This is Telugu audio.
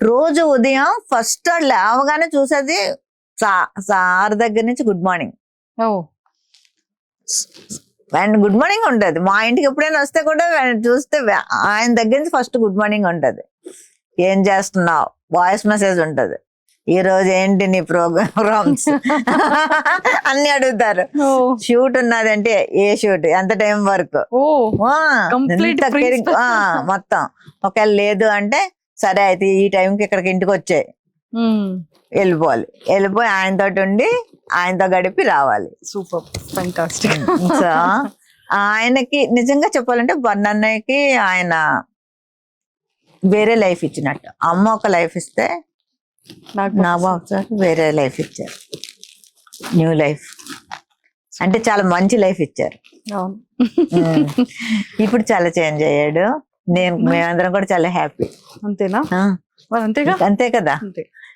రోజు ఉదయం ఫస్ట్ లేవగానే చూసేది సార్ దగ్గర నుంచి గుడ్ మార్నింగ్ ఓ అండ్ గుడ్ మార్నింగ్ ఉంటది. మా ఇంటికి ఎప్పుడైనా వస్తే కూడా చూస్తే ఆయన దగ్గర నుంచి ఫస్ట్ గుడ్ మార్నింగ్ ఉంటది. ఏం చేస్తున్నావు, వాయిస్ మెసేజ్ ఉంటది. ఈ రోజు ఏంటి నీ ప్రోగ్రామ్స్ అన్ని అడుగుతారు. ఓ షూట్ ఉన్నదంటే ఏ షూట్, ఎంత టైం వరకు, ఓ Complete free space. మొత్తం. ఒకవేళ లేదు అంటే సరే అయితే ఈ టైంకి ఇక్కడికి ఇంటికి వచ్చాయి వెళ్ళిపోయి ఆయనతోటి ఉండి ఆయనతో గడిపి రావాలి. Super fantastic. సో ఆయనకి నిజంగా చెప్పాలంటే బన్నన్నయ్యకి ఆయన వేరే లైఫ్ ఇచ్చినట్టు. అమ్మ ఒక లైఫ్ ఇస్తే నాగబాబు సార్ వేరే లైఫ్ ఇచ్చారు, న్యూ లైఫ్. అంటే చాలా మంచి లైఫ్ ఇచ్చారు. అవును. ఇప్పుడు చాలా చేంజ్ అయ్యాడు. మేమందరం కూడా చాలా హ్యాపీ. అంతేనా? మరి అంతేగా. అంతే కదా. అంతే.